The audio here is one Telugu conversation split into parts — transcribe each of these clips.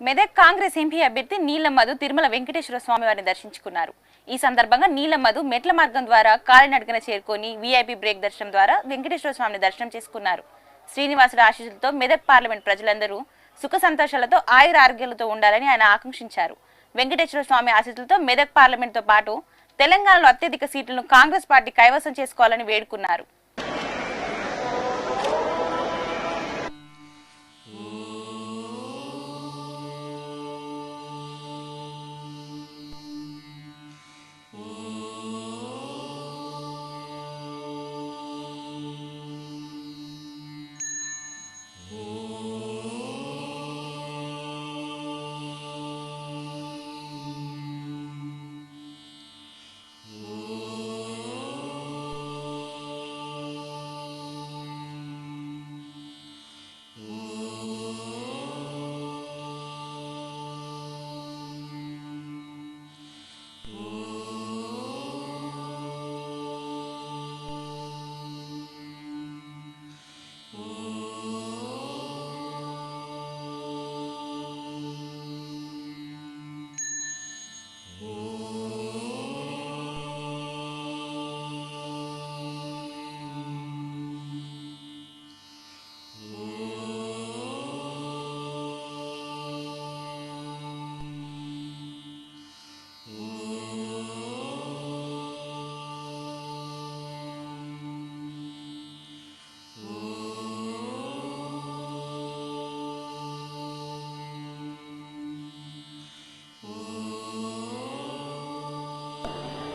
మెదక్ కాంగ్రెస్ ఎంపీ అభ్యర్థి నీలమధు తిరుమల వెంకటేశ్వర స్వామి వారిని దర్శించుకున్నారు. ఈ సందర్భంగా నీలమధు మెట్ల మార్గం ద్వారా కాలినడకన చేరుకొని వీఐపీ బ్రేక్ దర్శనం ద్వారా వెంకటేశ్వర స్వామిని దర్శనం చేసుకున్నారు. శ్రీనివాసుడి ఆశీస్సులతో మెదక్ పార్లమెంట్ ప్రజలందరూ సుఖ సంతోషాలతో ఆయుర ఆరోగ్యాలతో ఉండాలని ఆయన ఆకాంక్షించారు. వెంకటేశ్వర స్వామి ఆశీస్సులతో మెదక్ పార్లమెంట్తో పాటు తెలంగాణలో అత్యధిక సీట్లను కాంగ్రెస్ పార్టీ కైవసం చేసుకోవాలని వేడుకున్నారు.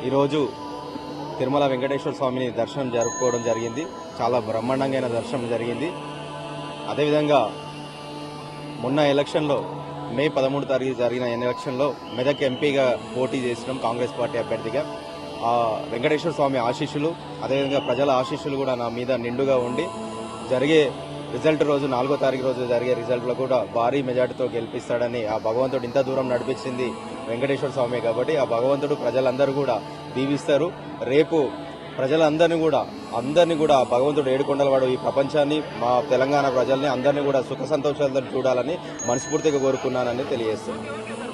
ఈరోజు తిరుమల వెంకటేశ్వర స్వామిని దర్శనం జరుపుకోవడం జరిగింది. చాలా బ్రహ్మాండంగా దర్శనం జరిగింది. అదేవిధంగా మొన్న ఎలక్షన్లో మే 13 తారీఖు జరిగిన ఎలక్షన్లో మెదక్ ఎంపీగా పోటీ చేసినాం కాంగ్రెస్ పార్టీ అభ్యర్థిగా. ఆ వెంకటేశ్వర స్వామి ఆశీస్సులు అదేవిధంగా ప్రజల ఆశీస్సులు కూడా నా మీద నిండుగా ఉండి జరిగే రిజల్ట్ రోజు 4వ తారీఖు రోజు జరిగే రిజల్ట్లో కూడా భారీ మెజార్టీతో గెలిపిస్తాడని ఆ భగవంతుడు ఇంత దూరం నడిపించింది వెంకటేశ్వర స్వామి కాబట్టి ఆ భగవంతుడు ప్రజలందరూ కూడా దీవిస్తారు. రేపు ప్రజలందరినీ కూడా భగవంతుడు ఏడుకొండలవాడు ఈ ప్రపంచాన్ని మా తెలంగాణ ప్రజల్ని అందరినీ కూడా సుఖ సంతోషాలతో చూడాలని మనస్ఫూర్తిగా కోరుకున్నానని తెలియజేస్తాను.